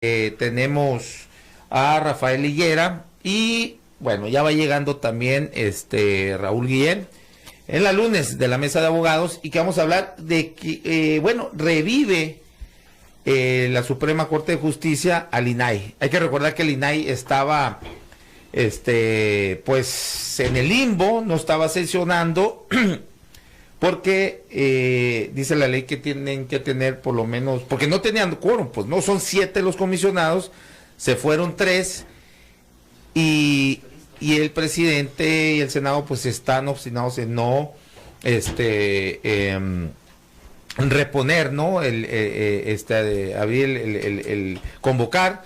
Tenemos a Rafael Higuera y bueno, ya va llegando también Raúl Guillén en la lunes de la mesa de abogados, y que vamos a hablar de que revive la Suprema Corte de Justicia al INAI. Hay que recordar que el INAI estaba pues en el limbo, no estaba sesionando porque dice la ley que tienen que tener por lo menos, porque no tenían quórum, pues no, son 7 los comisionados, se fueron 3 y el presidente y el Senado pues están obstinados en no reponer, ¿no? Abrir el convocar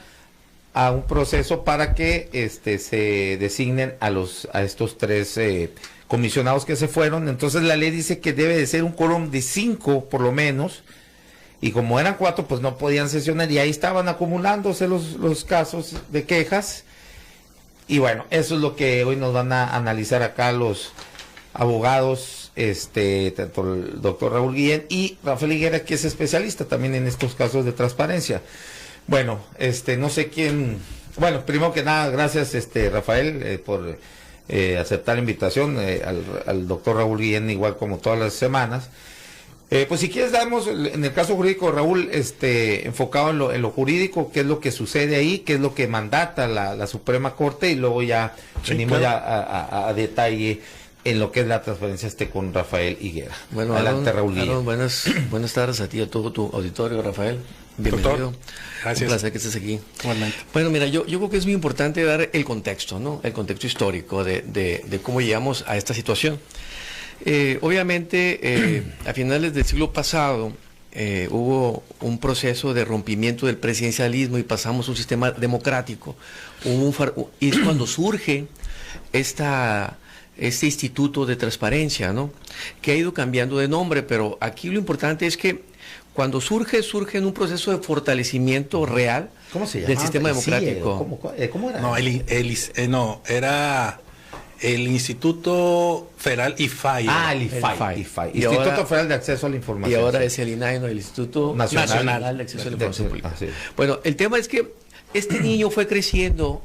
a un proceso para que se designen a estos 3 comisionados que se fueron. Entonces la ley dice que debe de ser un quórum de 5 por lo menos, y como eran 4 pues no podían sesionar, y ahí estaban acumulándose los casos de quejas. Y bueno, eso es lo que hoy nos van a analizar acá los abogados, tanto el doctor Raúl Guillén y Rafael Higuera, que es especialista también en estos casos de transparencia. Bueno, no sé quién. Bueno, primero que nada, gracias Rafael por aceptar la invitación, al doctor Raúl Guillén, igual como todas las semanas. Pues si quieres damos en el caso jurídico, Raúl, enfocado en lo jurídico, qué es lo que sucede ahí, qué es lo que mandata la Suprema Corte, y luego ya venimos ya a detalle en lo que es la transparencia con Rafael Higuera. Bueno, adelante, Raúl Guillén. Buenas tardes a ti y a todo tu auditorio, Rafael. Bienvenido. Doctor, gracias. Un placer que estés aquí. Igualmente. Bueno, mira, yo creo que es muy importante dar el contexto, ¿no? El contexto histórico de cómo llegamos a esta situación. Obviamente, a finales del siglo pasado hubo un proceso de rompimiento del presidencialismo y pasamos a un sistema democrático. Y es cuando surge este instituto de transparencia, ¿no? Que ha ido cambiando de nombre, pero aquí lo importante es que cuando surge en un proceso de fortalecimiento real. ¿Cómo se llama? Del sistema democrático. ¿Cómo era? No, era el Instituto Federal IFAI. El IFAI. Instituto Federal de Acceso a la Información. Y ahora es el INAI, ¿no? El Instituto Nacional de Acceso a la Información Pública. Sí. Bueno, el tema es que este niño fue creciendo.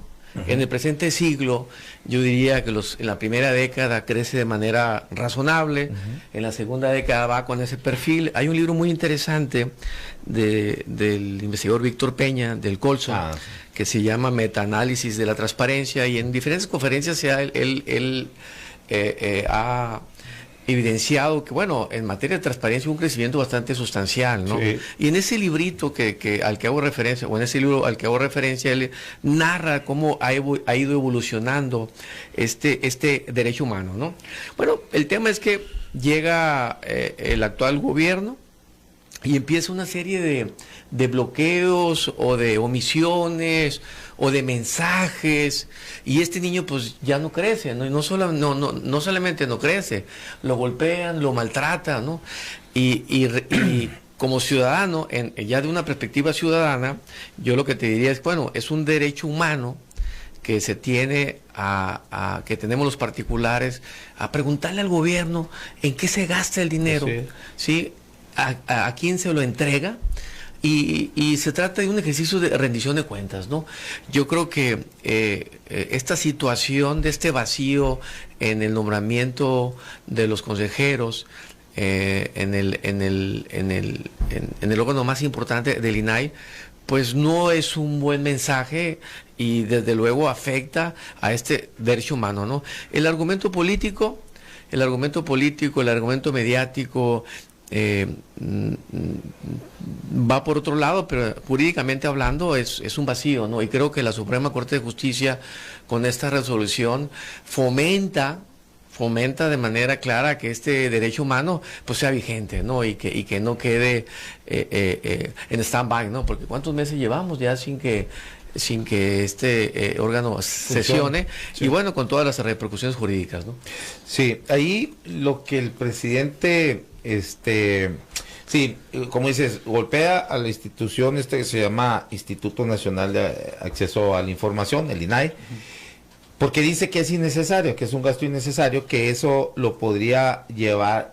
En el presente siglo, yo diría que en la primera década crece de manera razonable, en la segunda década va con ese perfil. Hay un libro muy interesante del investigador Víctor Peña, del Colson, que se llama Metaanálisis de la Transparencia, y en diferentes conferencias él ha evidenciado que, bueno, en materia de transparencia un crecimiento bastante sustancial, ¿no? Sí. Y en ese librito al que hago referencia, o en ese libro al que hago referencia, él narra cómo ha ido evolucionando este derecho humano, ¿no? Bueno, el tema es que llega el actual gobierno y empieza una serie de bloqueos o de omisiones o de mensajes, y este niño pues ya no crece, ¿no? Y no solamente no crece, lo golpean, lo maltratan, ¿no? Y como ciudadano, ya de una perspectiva ciudadana, yo lo que te diría es, bueno, es un derecho humano que se tiene que tenemos los particulares, a preguntarle al gobierno en qué se gasta el dinero, ¿sí? A quién se lo entrega. Y se trata de un ejercicio de rendición de cuentas, ¿no? Yo creo que esta situación de este vacío en el nombramiento de los consejeros en el órgano más importante del INAI, pues no es un buen mensaje, y desde luego afecta a este derecho humano, ¿no? El argumento político, el argumento mediático va por otro lado, pero jurídicamente hablando es un vacío, ¿no? Y creo que la Suprema Corte de Justicia, con esta resolución, fomenta de manera clara que este derecho humano pues sea vigente, ¿no? Y que no quede en stand-by, ¿no? Porque ¿cuántos meses llevamos ya sin que este órgano sesione? Sí. Y bueno, con todas las repercusiones jurídicas, ¿no? Sí, ahí lo que el presidente, sí, como dices, golpea a la institución que se llama Instituto Nacional de Acceso a la Información, el INAI, porque dice que es innecesario, que es un gasto innecesario, que eso lo podría llevar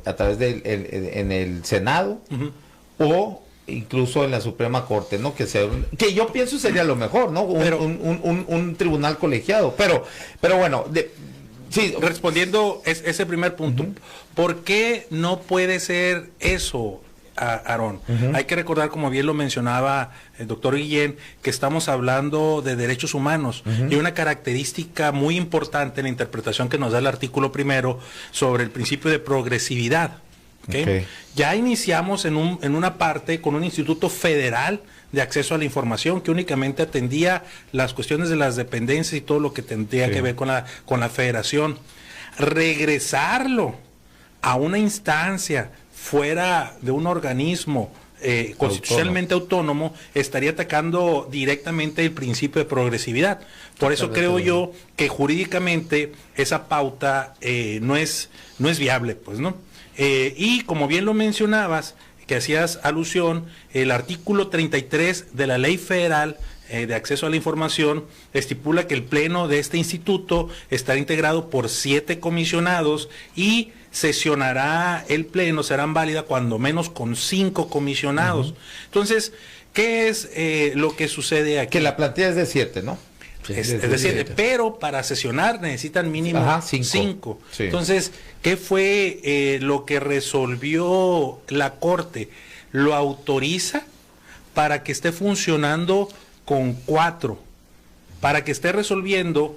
a través en el Senado, o incluso en la Suprema Corte, ¿no? Que yo pienso sería lo mejor, ¿no? Un tribunal colegiado, pero bueno, sí. Respondiendo ese primer punto, ¿por qué no puede ser eso, Aarón? Hay que recordar, como bien lo mencionaba el doctor Guillén, que estamos hablando de derechos humanos y una característica muy importante en la interpretación que nos da el artículo primero sobre el principio de progresividad. ¿Okay? Ya iniciamos en una parte con un Instituto Federal de Acceso a la Información que únicamente atendía las cuestiones de las dependencias y todo lo que tendría que ver con la federación. Regresarlo a una instancia fuera de un organismo constitucionalmente autónomo estaría atacando directamente el principio de progresividad. Por eso creo yo que jurídicamente esa pauta no es viable, pues, ¿no? Y como bien lo mencionabas, que hacías alusión, el artículo 33 de la Ley Federal de Acceso a la Información estipula que el pleno de este instituto estará integrado por 7 comisionados y sesionará el pleno, serán válidas cuando menos con 5 comisionados. Entonces, ¿qué es lo que sucede aquí? Que la plantilla es de 7, ¿no? Sí, es decir, pero para sesionar necesitan mínimo 5. Sí. Entonces, ¿qué fue lo que resolvió la Corte? Lo autoriza para que esté funcionando con 4, para que esté resolviendo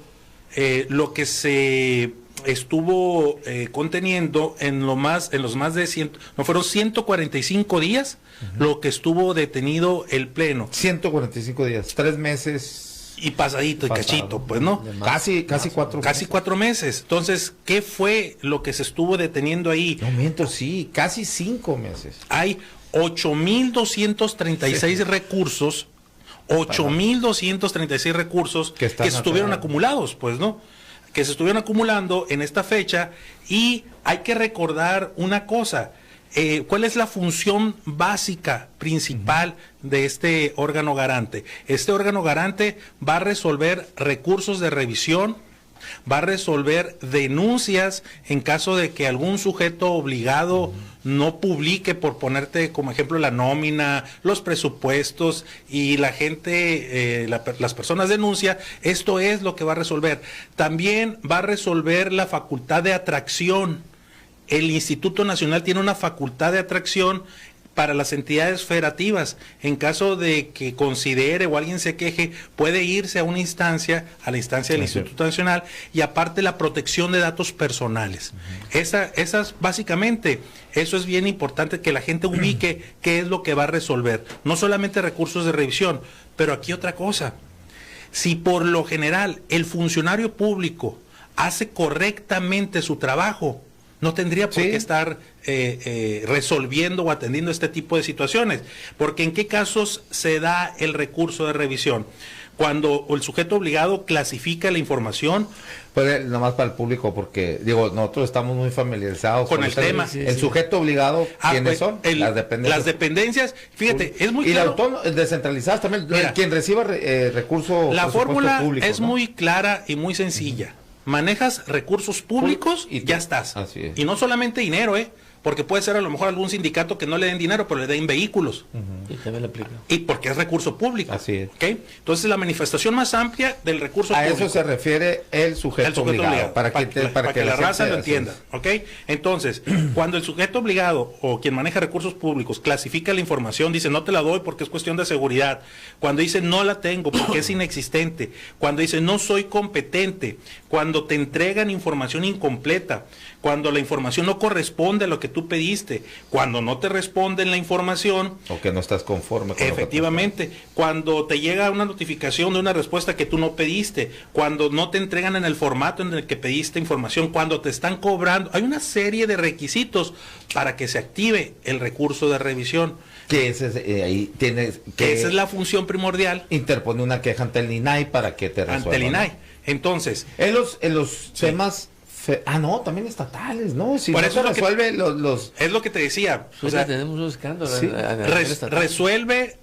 lo que se estuvo conteniendo en los más de 100, no fueron 145 días lo que estuvo detenido el pleno. 145 días, 3 meses. Y pasadito y cachito, pues, ¿no? Casi 4 meses. Casi 4 meses. Entonces, ¿qué fue lo que se estuvo deteniendo ahí? No miento, sí, casi 5 meses. Hay 8,236 recursos, 8,236 recursos que estuvieron acumulados, pues, ¿no? Que se estuvieron acumulando en esta fecha, y hay que recordar una cosa. ¿Cuál es la función básica, principal de este órgano garante? Este órgano garante va a resolver recursos de revisión, va a resolver denuncias en caso de que algún sujeto obligado no publique, por ponerte como ejemplo, la nómina, los presupuestos, y la gente, las personas denuncian. Esto es lo que va a resolver. También va a resolver la facultad de atracción. El Instituto Nacional tiene una facultad de atracción para las entidades federativas. En caso de que considere o alguien se queje, puede irse a una instancia, a la instancia del Instituto Nacional, y aparte la protección de datos personales. Esas básicamente, eso es bien importante que la gente ubique qué es lo que va a resolver. No solamente recursos de revisión, pero aquí otra cosa. Si por lo general el funcionario público hace correctamente su trabajo, no tendría por qué estar resolviendo o atendiendo este tipo de situaciones. Porque ¿en qué casos se da el recurso de revisión? Cuando el sujeto obligado clasifica la información. Pues nada más para el público, porque digo, nosotros estamos muy familiarizados con el tema. El sujeto obligado, ¿quiénes son? Las dependencias. Las dependencias, fíjate, es muy claro. Y descentralizadas también. Mira, quien reciba recursos. La fórmula es muy clara y muy sencilla. Manejas recursos públicos y ya estás. Así es. Y no solamente dinero, porque puede ser a lo mejor algún sindicato que no le den dinero, pero le den vehículos. Y también le aplica. Y porque es recurso público. Así es. ¿Okay? Entonces, la manifestación más amplia del recurso público. A eso se refiere el sujeto obligado. Para que la raza lo entienda. ¿Ok? Entonces, cuando el sujeto obligado o quien maneja recursos públicos clasifica la información, dice no te la doy porque es cuestión de seguridad. Cuando dice no la tengo porque es inexistente. Cuando dice no soy competente. Cuando te entregan información incompleta. Cuando la información no corresponde a lo que tú pediste, cuando no te responden la información, o que no estás conforme con efectivamente, cuando te llega una notificación de una respuesta que tú no pediste, cuando no te entregan en el formato en el que pediste información, cuando te están cobrando, hay una serie de requisitos para que se active el recurso de revisión. Que ahí tienes que esa es la función primordial. Interpone una queja ante el INAI para que te resuelva. Ante el INAI. Entonces, en los temas. No, también estatales, ¿no? Si por no eso se resuelve los... Es lo que te decía. O sea, tenemos un escándalo. Sí. Resuelve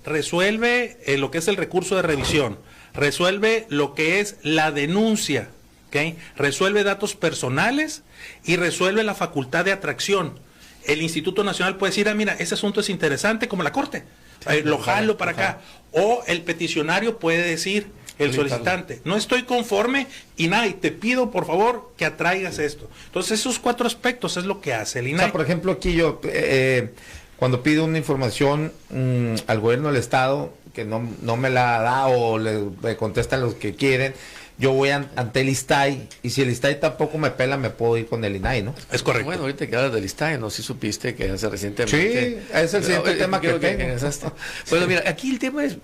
lo que es el recurso de revisión. Resuelve lo que es la denuncia. ¿Okay? Resuelve datos personales y resuelve la facultad de atracción. El Instituto Nacional puede decir, mira, ese asunto es interesante, como la Corte. lo jalo para acá. O el peticionario puede decir, el solicitante, no estoy conforme, INAI, te pido por favor que atraigas esto. Entonces esos 4 aspectos es lo que hace el INAI. O sea, por ejemplo, aquí yo, cuando pido una información al gobierno del estado, que no me la da o me contestan los que quieren, yo voy ante el ISTAI, y si el ISTAI tampoco me pela, me puedo ir con el INAI, ¿no? Es correcto. Bueno, ahorita que hablas del ISTAI, ¿no? Si supiste que hace recientemente... Sí, es el siguiente tema que tengo. Bueno, mira, aquí el tema es...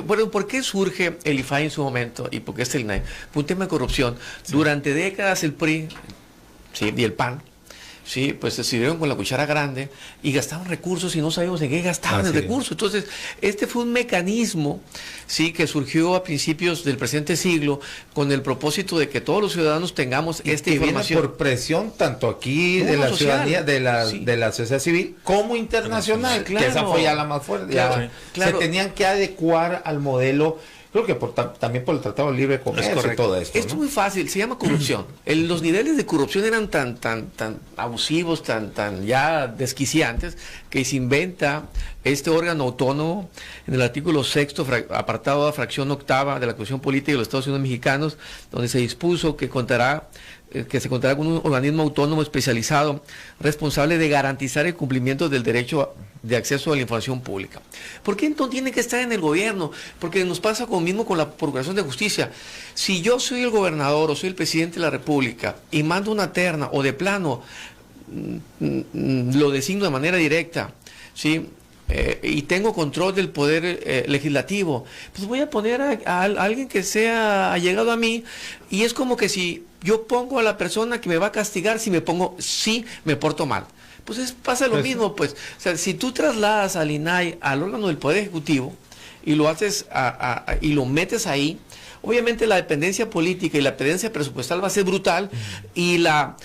Bueno, ¿por qué surge el IFAI en su momento y por qué está el INAI? Fue un tema de corrupción. Sí. Durante décadas el PRI, ¿sí?, y el PAN, sí, pues se sirvieron con la cuchara grande y gastaban recursos y no sabíamos en qué gastaban el recurso. Entonces, este fue un mecanismo, sí, que surgió a principios del presente siglo con el propósito de que todos los ciudadanos tengamos esta información. Por presión tanto aquí de la ciudadanía, de la sociedad civil, como internacional, claro, que esa fue ya la más fuerte. Claro, se tenían que adecuar al modelo. Creo que también por el Tratado de Libre Comercio y todo esto. Esto es muy fácil, se llama corrupción. Los niveles de corrupción eran tan abusivos, tan ya desquiciantes, que se inventa este órgano autónomo en el artículo 6º, apartado a fracción 8ª de la Constitución Política de los Estados Unidos Mexicanos, donde se dispuso que se contará con un organismo autónomo especializado responsable de garantizar el cumplimiento del derecho de acceso a la información pública. ¿Por qué entonces tiene que estar en el gobierno? Porque nos pasa lo mismo con la Procuración de Justicia. Si yo soy el gobernador o soy el presidente de la República y mando una terna o de plano lo designo de manera directa, ¿sí?, y tengo control del poder legislativo, pues voy a poner a alguien que sea allegado a mí, y es como que si yo pongo a la persona que me va a castigar si me porto mal. Pues pasa lo mismo, pues. O sea, si tú trasladas al INAI al órgano del Poder Ejecutivo y lo haces y lo metes ahí, obviamente la dependencia política y la dependencia presupuestal va a ser brutal, y la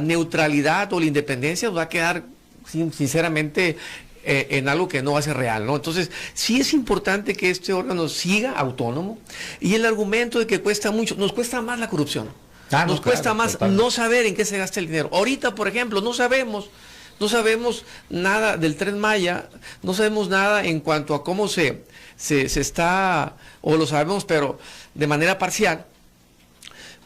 neutralidad o la independencia va a quedar, sinceramente, en algo que no va a ser real, ¿no? Entonces, sí es importante que este órgano siga autónomo, y el argumento de que cuesta mucho, nos cuesta más la corrupción. Nos cuesta más totalmente no saber en qué se gasta el dinero. Ahorita, por ejemplo, no sabemos nada del Tren Maya, no sabemos nada en cuanto a cómo se está, o lo sabemos, pero de manera parcial.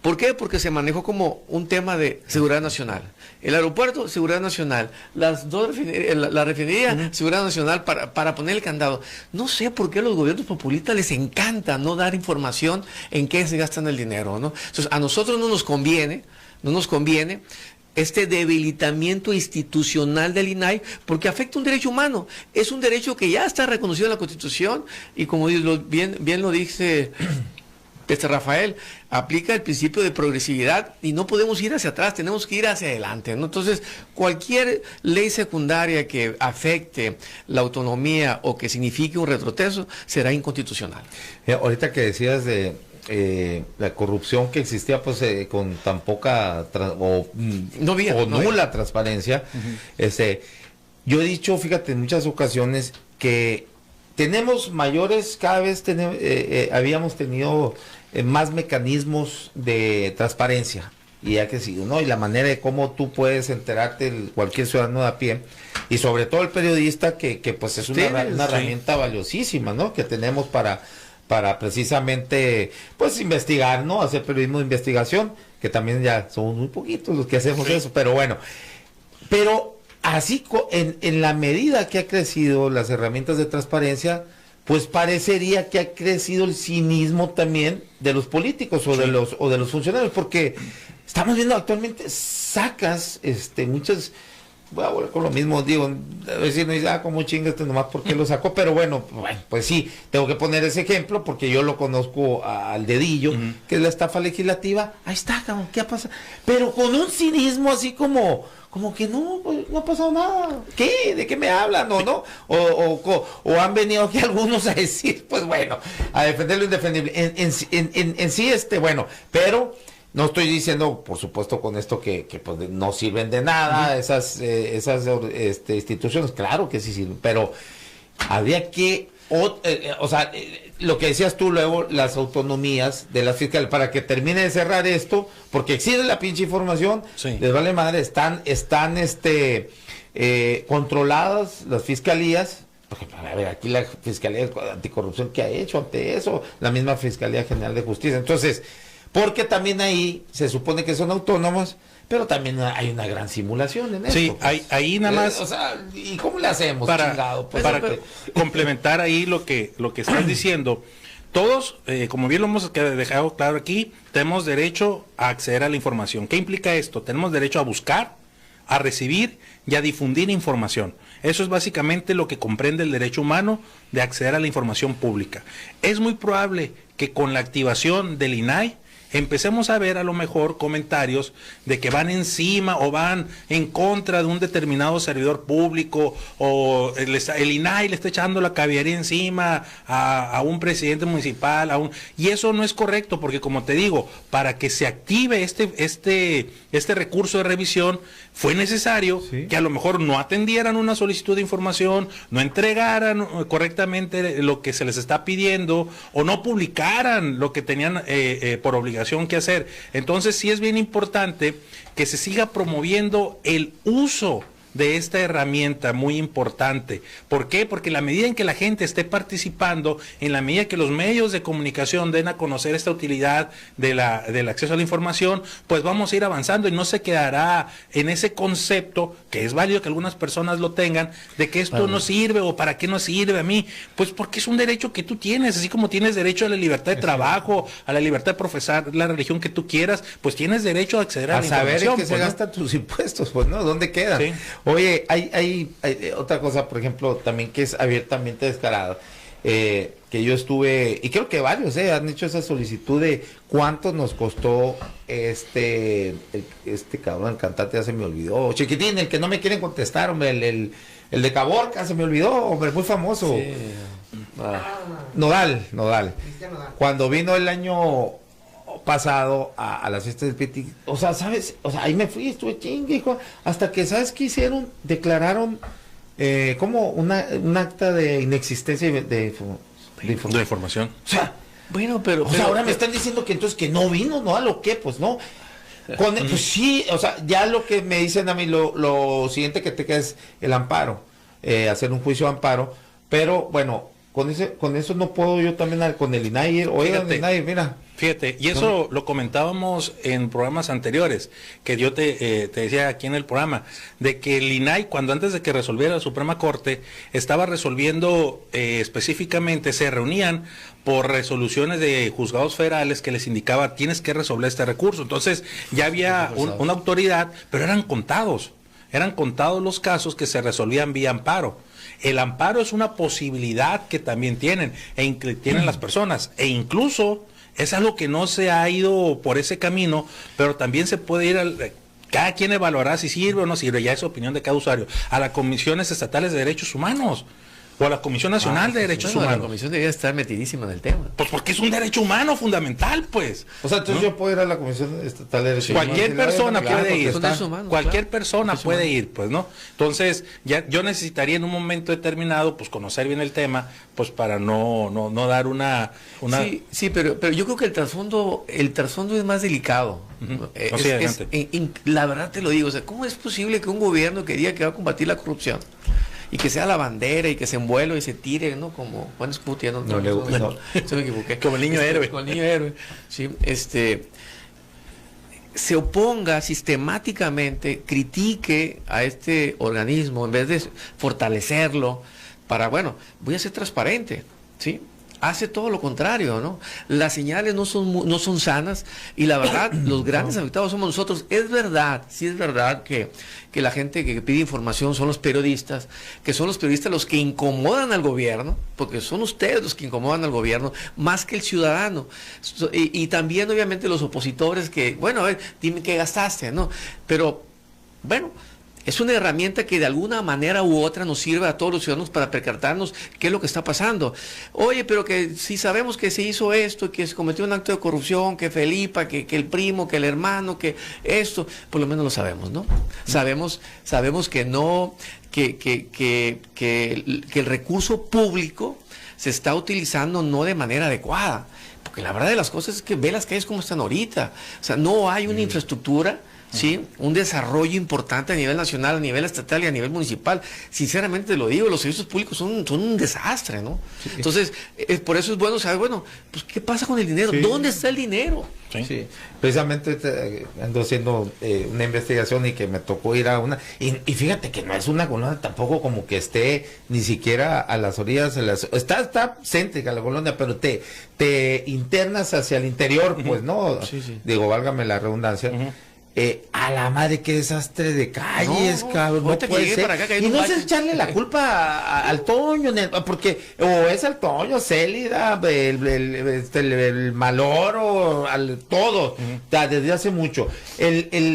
¿Por qué? Porque se manejó como un tema de seguridad nacional. El aeropuerto, seguridad nacional. Las dos refinerías, la refinería, seguridad nacional para poner el candado. No sé por qué a los gobiernos populistas les encanta no dar información en qué se gastan el dinero, ¿no? Entonces, a nosotros no nos conviene este debilitamiento institucional del INAI, porque afecta un derecho humano. Es un derecho que ya está reconocido en la Constitución, y como bien lo dice Rafael, aplica el principio de progresividad, y no podemos ir hacia atrás, tenemos que ir hacia adelante, ¿no? Entonces, cualquier ley secundaria que afecte la autonomía o que signifique un retroceso será inconstitucional. Ahorita que decías de la corrupción que existía, pues con tan poca nula transparencia, yo he dicho, fíjate, en muchas ocasiones que tenemos cada vez habíamos tenido más mecanismos de transparencia, y ha crecido, ¿no? Y la manera de cómo tú puedes enterarte, cualquier ciudadano de a pie, y sobre todo el periodista, que pues es una herramienta valiosísima, ¿no?, que tenemos para precisamente, pues, investigar, ¿no?, hacer periodismo de investigación, que también ya somos muy poquitos los que hacemos eso, pero bueno, así en la medida que ha crecido las herramientas de transparencia, pues parecería que ha crecido el cinismo también de los políticos o de los funcionarios, porque estamos viendo actualmente sacas muchas, voy a volver con lo mismo, digo, a veces no dice, como chinga nomás porque lo sacó, pero bueno, pues sí, tengo que poner ese ejemplo porque yo lo conozco al dedillo, que es la estafa legislativa. Ahí está, cabrón, ¿qué ha pasado? Pero con un cinismo así como que no ha pasado nada. ¿Qué? ¿De qué me hablan? O han venido aquí algunos a decir, pues bueno, a defender lo indefendible. En sí, bueno, pero no estoy diciendo, por supuesto, con esto que pues no sirven de nada esas instituciones. Claro que sí sirven, pero habría que, lo que decías tú luego, las autonomías de las fiscales, para que termine de cerrar esto, porque existe la pinche información, les vale madre, están controladas las fiscalías, porque a ver, aquí la Fiscalía Anticorrupción, ¿qué ha hecho ante eso? La misma Fiscalía General de Justicia. Entonces, porque también ahí se supone que son autónomos, pero también hay una gran simulación en eso. Sí, Pues. ahí nada más. O sea, ¿y cómo le hacemos, para, chingado? Pues, para complementar ahí lo que estás diciendo, todos, como bien lo hemos dejado claro aquí, tenemos derecho a acceder a la información. ¿Qué implica esto? Tenemos derecho a buscar, a recibir y a difundir información. Eso es básicamente lo que comprende el derecho humano de acceder a la información pública. Es muy probable que con la activación del INAI empecemos a ver a lo mejor comentarios de que van encima o van en contra de un determinado servidor público, o el INAI le está echando la caballería encima a un presidente municipal, y eso no es correcto, porque como te digo, para que se active este recurso de revisión, fue necesario que a lo mejor no atendieran una solicitud de información, no entregaran correctamente lo que se les está pidiendo, o no publicaran lo que tenían por obligación que hacer. Entonces sí es bien importante que se siga promoviendo el uso de esta herramienta muy importante. ¿Por qué? Porque en la medida en que la gente esté participando, en la medida que los medios de comunicación den a conocer esta utilidad del acceso a la información, pues vamos a ir avanzando y no se quedará en ese concepto, que es válido que algunas personas lo tengan, de que esto no sirve o para qué no sirve a mí. Pues porque es un derecho que tú tienes, así como tienes derecho a la libertad de trabajo, a la libertad de profesar la religión que tú quieras, pues tienes derecho a acceder a la información. A saber en qué pues, se gastan tus impuestos, pues, ¿no? ¿Dónde quedan? Sí. Oye, hay otra cosa, por ejemplo, también que es abiertamente descarada, que yo estuve, y creo que varios han hecho esa solicitud de cuánto nos costó este cabrón, el cantante, ya se me olvidó, Chiquitín, el que no me quieren contestar, hombre, el de Caborca, se me olvidó, hombre, muy famoso. Sí. Nodal. Cuando vino el año pasado a las fiestas del Piti, o sea, ¿sabes? O sea, ahí me fui, estuve chingue, hijo, hasta que, ¿sabes qué hicieron? Declararon como un acta de inexistencia de información. O sea, bueno, pero ahora me están diciendo que entonces que no vino, ¿no? ¿A lo qué? Pues no. Pues sí, o sea, ya lo que me dicen a mí, lo siguiente que te queda es el amparo, hacer un juicio de amparo, pero bueno, con eso no puedo yo también con el INAI, oigan, INAI, mira. Fíjate, y eso lo comentábamos en programas anteriores, que yo te decía aquí en el programa, de que el INAI, cuando antes de que resolviera la Suprema Corte, estaba resolviendo específicamente, se reunían por resoluciones de juzgados federales que les indicaba, tienes que resolver este recurso. Entonces ya había una autoridad, pero eran contados los casos que se resolvían vía amparo. El amparo es una posibilidad que también tienen las personas, e incluso es algo que no se ha ido por ese camino, pero también se puede ir cada quien evaluará si sirve o no sirve, ya es opinión de cada usuario, a las comisiones estatales de derechos humanos o a la Comisión Nacional de Derechos Humanos. La comisión debería estar metidísima en el tema. Pues porque es un derecho humano fundamental, pues. O sea, entonces yo puedo ir a la Comisión Estatal de Derechos Humanos. Cualquier persona puede ir. Cualquier persona puede ir, pues, ¿no? Entonces, ya yo necesitaría en un momento determinado, pues, conocer bien el tema, pues, para no dar una... Sí, pero yo creo que el trasfondo es más delicado. La verdad te lo digo, o sea, ¿cómo es posible que un gobierno que diga que va a combatir la corrupción y que sea la bandera y que se envuelve y se tire, ¿no? Como Juan Escutia, no, se me equivoqué. Como el niño héroe. Como el niño héroe. Sí, se oponga sistemáticamente, critique a este organismo en vez de fortalecerlo para, bueno, voy a ser transparente, ¿sí? Hace todo lo contrario, ¿no? Las señales no son sanas y la verdad, los grandes afectados somos nosotros. Es verdad, sí es verdad que la gente que pide información son los periodistas, que son los periodistas los que incomodan al gobierno, porque son ustedes los que incomodan al gobierno, más que el ciudadano. Y también, obviamente, los opositores que, bueno, a ver, dime qué gastaste, ¿no? Pero, bueno, es una herramienta que de alguna manera u otra nos sirve a todos los ciudadanos para percatarnos qué es lo que está pasando. Oye, pero que si sabemos que se hizo esto, que se cometió un acto de corrupción, que Felipa, que el primo, que el hermano, que esto, por lo menos lo sabemos, ¿no? Sabemos que no, que el recurso público se está utilizando no de manera adecuada. Porque la verdad de las cosas es que ve las calles como están ahorita. O sea, no hay una infraestructura ¿sí? Un desarrollo importante a nivel nacional, a nivel estatal y a nivel municipal. Sinceramente lo digo, los servicios públicos son un desastre, ¿no? Sí. Entonces, por eso es bueno saber, bueno, pues ¿qué pasa con el dinero? Sí. ¿Dónde está el dinero? Sí. Sí. Precisamente ando haciendo una investigación y que me tocó ir a una, y fíjate que no es una colonia tampoco como que esté ni siquiera a las orillas, está céntrica la colonia, pero te internas hacia el interior, pues, ¿no? Sí, sí. Digo, válgame la redundancia. A la madre, qué desastre de calles, cabrón. No puede ser. Acá, y no es echarle la culpa al Toño, porque o es al Toño, Célida, el Maloro, todo, desde hace mucho.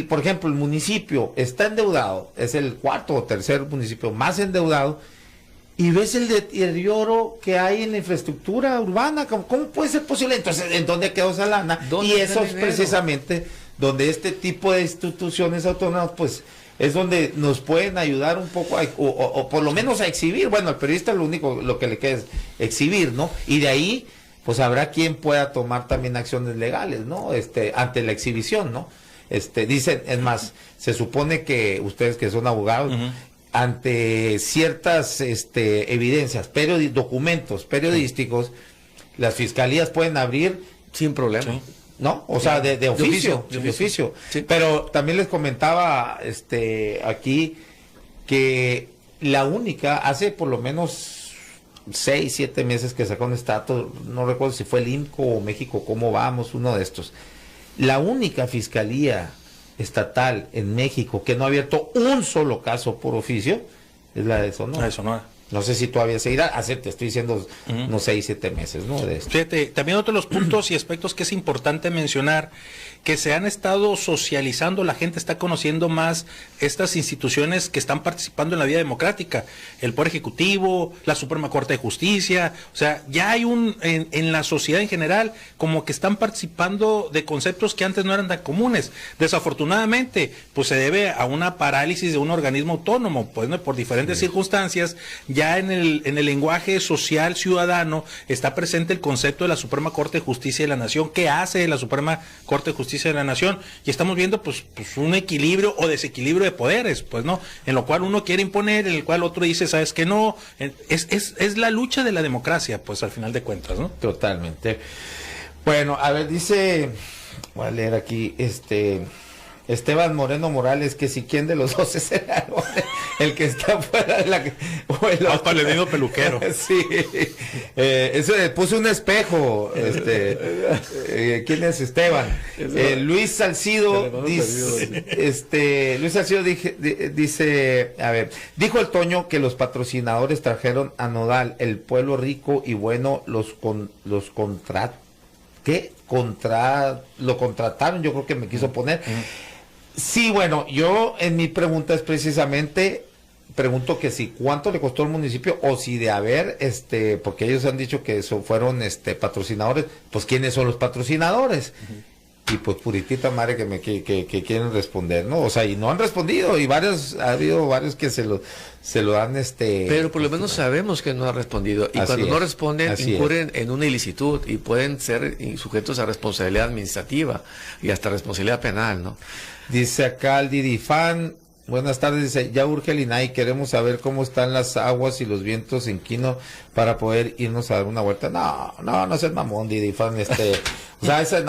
Por ejemplo, el municipio está endeudado, es el cuarto o tercer municipio más endeudado, y ves el deterioro que hay en la infraestructura urbana. ¿Cómo puede ser posible? Entonces, ¿en dónde quedó esa lana? Y eso es precisamente donde este tipo de instituciones autónomas, pues, es donde nos pueden ayudar un poco, o por lo menos a exhibir. Bueno, al periodista lo que le queda es exhibir, ¿no? Y de ahí, pues, habrá quien pueda tomar también acciones legales, ¿no? Ante la exhibición, ¿no? Dicen, es más, se supone que ustedes que son abogados, ante ciertas evidencias, documentos periodísticos, las fiscalías pueden abrir sin problema. Sí. ¿No? O sea, de oficio. Sí. Pero también les comentaba aquí que la única, hace por lo menos 6, 7 meses que sacó un estatus, no recuerdo si fue el INCO o México, ¿cómo vamos? Uno de estos. La única fiscalía estatal en México que no ha abierto un solo caso por oficio es la de Sonora. La de Sonora. No sé si todavía seguirá, te estoy diciendo unos 6, 7 meses, ¿no? De esto. Fíjate, también otro de los puntos y aspectos que es importante mencionar, que se han estado socializando, la gente está conociendo más estas instituciones que están participando en la vida democrática, el Poder Ejecutivo, la Suprema Corte de Justicia, o sea, ya hay en la sociedad en general, como que están participando de conceptos que antes no eran tan comunes. Desafortunadamente, pues se debe a una parálisis de un organismo autónomo, pues, ¿no? Por diferentes circunstancias, ya en el lenguaje social ciudadano está presente el concepto de la Suprema Corte de Justicia de la Nación. ¿Qué hace la Suprema Corte de Justicia de la Nación? Y estamos viendo pues un equilibrio o desequilibrio de poderes, pues, ¿no? En lo cual uno quiere imponer, en el cual otro dice, ¿sabes qué? No, es la lucha de la democracia, pues, al final de cuentas, ¿no? Totalmente. Bueno, a ver, voy a leer aquí, Esteban Moreno Morales, que si quién de los dos es el que está fuera de la... Hasta le digo peluquero. Sí. Eso le puse un espejo. ¿Quién es Esteban? Luis Salcido dice... Luis Salcido dice... A ver, dijo el Toño que los patrocinadores trajeron a Nodal, el pueblo rico y bueno, lo contrataron, yo creo que me quiso poner... Sí, bueno, yo en mi pregunta es precisamente, pregunto que si cuánto le costó al municipio o si de haber, porque ellos han dicho que fueron patrocinadores, pues quiénes son los patrocinadores. Y pues puritita madre que quieren responder, ¿no? O sea, y no han respondido, y ha habido varios que se lo han Pero por lo menos sabemos que no ha respondido, y cuando no responden incurren en una ilicitud y pueden ser sujetos a responsabilidad administrativa y hasta responsabilidad penal, ¿no? Dice acá el Didifan, buenas tardes, dice, ya urge el INAI, queremos saber cómo están las aguas y los vientos en Quino para poder irnos a dar una vuelta. No seas mamón, Didifan, o sea, ese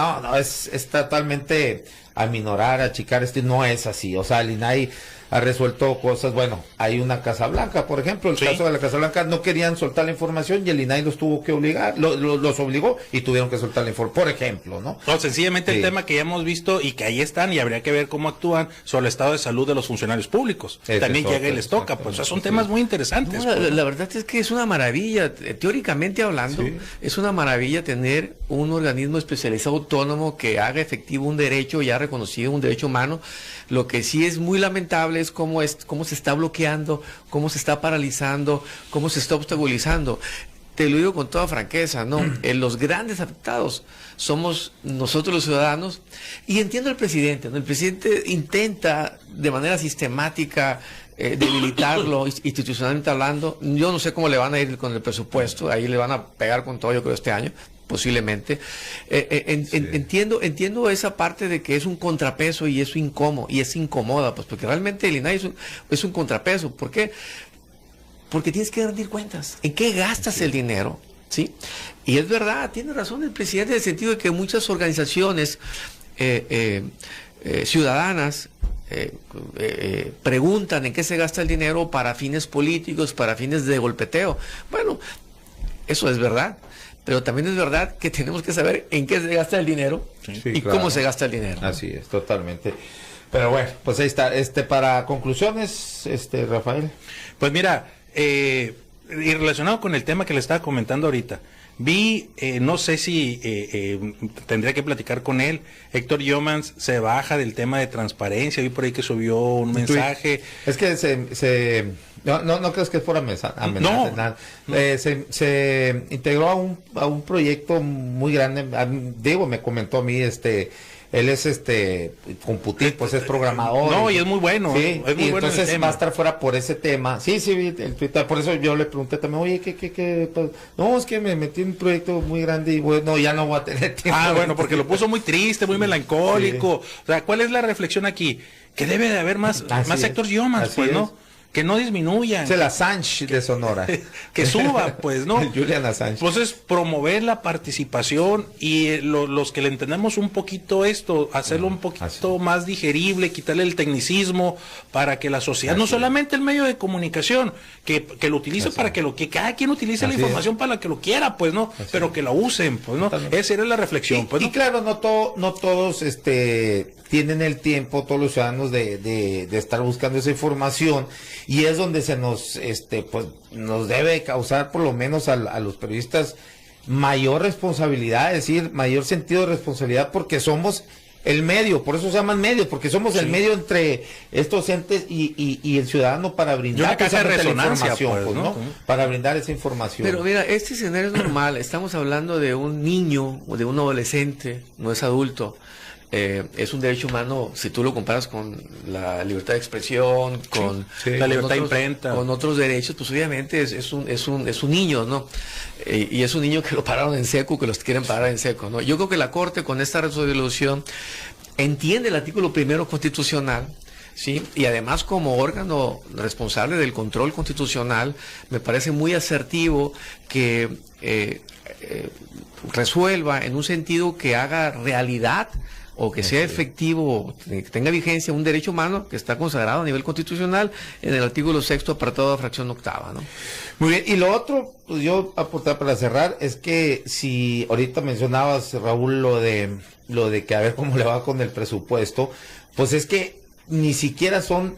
es totalmente aminorar, achicar, no es así, o sea, el INAI ha resuelto cosas, bueno, hay una Casa Blanca, por ejemplo, el caso de la Casa Blanca, no querían soltar la información y el INAI los tuvo que obligar, los obligó y tuvieron que soltar la información, por ejemplo, ¿no? No, sencillamente el tema que ya hemos visto y que ahí están y habría que ver cómo actúan sobre el estado de salud de los funcionarios públicos. También llega y les toca, pues, o sea, son temas muy interesantes. No, la verdad es que es una maravilla, teóricamente hablando, es una maravilla tener un organismo especializado autónomo que haga efectivo un derecho ya reconocido, un derecho humano. Lo que sí es muy lamentable es cómo se está bloqueando, cómo se está paralizando, cómo se está obstaculizando. Te lo digo con toda franqueza, ¿no? Los grandes afectados somos nosotros los ciudadanos, y entiendo al presidente, ¿no? El presidente intenta de manera sistemática debilitarlo institucionalmente hablando. Yo no sé cómo le van a ir con el presupuesto, ahí le van a pegar con todo, yo creo, este año. posiblemente. Entiendo esa parte de que es un contrapeso y es incómodo, y es incómoda, pues porque realmente el INAI es un contrapeso. ¿Por qué? Porque tienes que rendir cuentas. ¿En qué gastas el dinero? ¿Sí? Y es verdad, tiene razón el presidente en el sentido de que muchas organizaciones ciudadanas preguntan en qué se gasta el dinero para fines políticos, para fines de golpeteo. Bueno, eso es verdad, pero también es verdad que tenemos que saber en qué se gasta el dinero y claro, cómo se gasta el dinero. Así es, totalmente. Pero bueno, pues ahí está. Para conclusiones, Rafael. Pues mira, y relacionado con el tema que le estaba comentando ahorita, vi, no sé si tendría que platicar con él, Héctor Youmans se baja del tema de transparencia, vi por ahí que subió un mensaje. Es que no crees que fuera amenaza, no, nada. Se integró a un proyecto muy grande, Diego me comentó a mí, él es Computit, pues es programador. No, y es muy bueno. Sí, es muy y bueno entonces va a estar fuera por ese tema. Sí, vi el Twitter, por eso yo le pregunté también, oye, ¿qué? No, es que me metí en un proyecto muy grande y bueno, ya no voy a tener tiempo. Bueno, porque lo puso muy triste, muy melancólico. Sí. O sea, ¿cuál es la reflexión aquí? Que debe de haber más Héctor Youmans, pues, ¿no? Que no disminuyan. Es el Assange de Sonora. Que suba, pues, ¿no? El Julian Assange. Entonces, promover la participación y los que le entendemos un poquito esto, hacerlo un poquito más digerible, quitarle el tecnicismo para que la sociedad, no solamente el medio de comunicación, que lo utilice para que cada quien utilice la información para que lo quiera, pues, ¿no? Pero que la usen, pues, ¿no? Esa era la reflexión, pues, ¿no? Y claro, no todos tienen el tiempo, todos los ciudadanos de estar buscando esa información, y es donde se nos pues nos debe causar, por lo menos a los periodistas, mayor responsabilidad, es decir, mayor sentido de responsabilidad, porque somos el medio, por eso se llaman medios, porque somos el medio entre estos entes y el ciudadano para brindar esa resonancia, pues, ¿no? Para brindar esa información. Pero mira, este escenario es normal, estamos hablando de un niño o de un adolescente, no es adulto. Es un derecho humano si tú lo comparas con la libertad de expresión, con la libertad de imprenta, con otros derechos, pues obviamente es un niño, ¿no? Y es un niño que lo pararon en seco, que los quieren parar en seco, ¿no? Yo creo que la Corte con esta resolución entiende el artículo 1 constitucional, ¿sí? Y además, como órgano responsable del control constitucional, me parece muy asertivo que resuelva en un sentido que haga realidad o que sea efectivo, que tenga vigencia un derecho humano que está consagrado a nivel constitucional en el artículo 6º, apartado fracción 8ª, ¿no? Muy bien, y lo otro, pues yo aportar para cerrar, es que si ahorita mencionabas, Raúl, lo de que a ver cómo le va con el presupuesto, pues es que ni siquiera son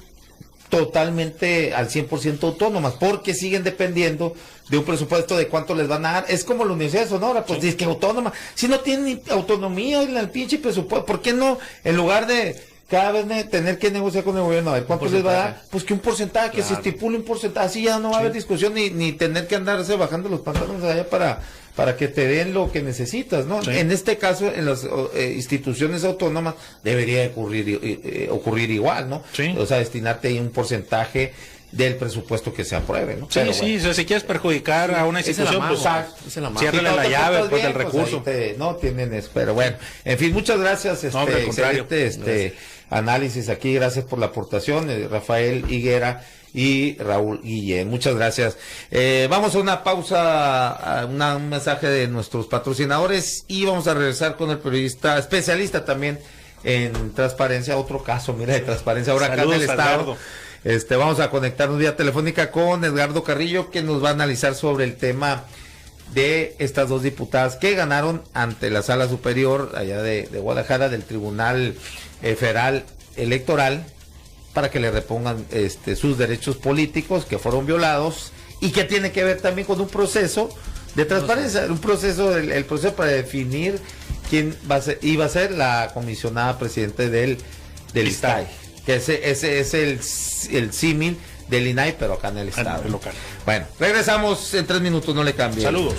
totalmente al 100% autónomas, porque siguen dependiendo de un presupuesto de cuánto les van a dar. Es como la Universidad de Sonora, pues dice que autónoma, si no tienen autonomía en el pinche presupuesto, ¿por qué no, en lugar de cada vez tener que negociar con el gobierno, a ver cuánto les va a dar? Pues que un porcentaje, que se estipule un porcentaje, así ya no va a haber discusión ni tener que andarse bajando los pantalones allá para que te den lo que necesitas, ¿no? Sí. En este caso, en las instituciones autónomas debería ocurrir igual, ¿no? Sí. O sea, destinarte ahí un porcentaje del presupuesto que se apruebe, ¿no? Sí, pero sí, bueno, si quieres perjudicar a una institución, pues ciérrale la llave pues, del recurso. No tienen eso, pero bueno, en fin, muchas gracias, excelente análisis aquí, gracias por la aportación, Rafael Higuera y Raúl Guillén, muchas gracias. Vamos a una pausa, un mensaje de nuestros patrocinadores y vamos a regresar con el periodista especialista también en transparencia, otro caso, mira, de transparencia ahora acá en el Estado. Vamos a conectarnos vía telefónica con Edgardo Carrillo, que nos va a analizar sobre el tema de estas dos diputadas que ganaron ante la Sala Superior allá de Guadalajara del Tribunal Federal Electoral para que le repongan sus derechos políticos que fueron violados y que tiene que ver también con un proceso de transparencia, un proceso, el proceso para definir quién iba a ser la comisionada presidente del ISTAI, que ese es el símil del INAI, pero acá en el Estado. Local. Bueno, regresamos en 3 minutos, no le cambie. Saludos.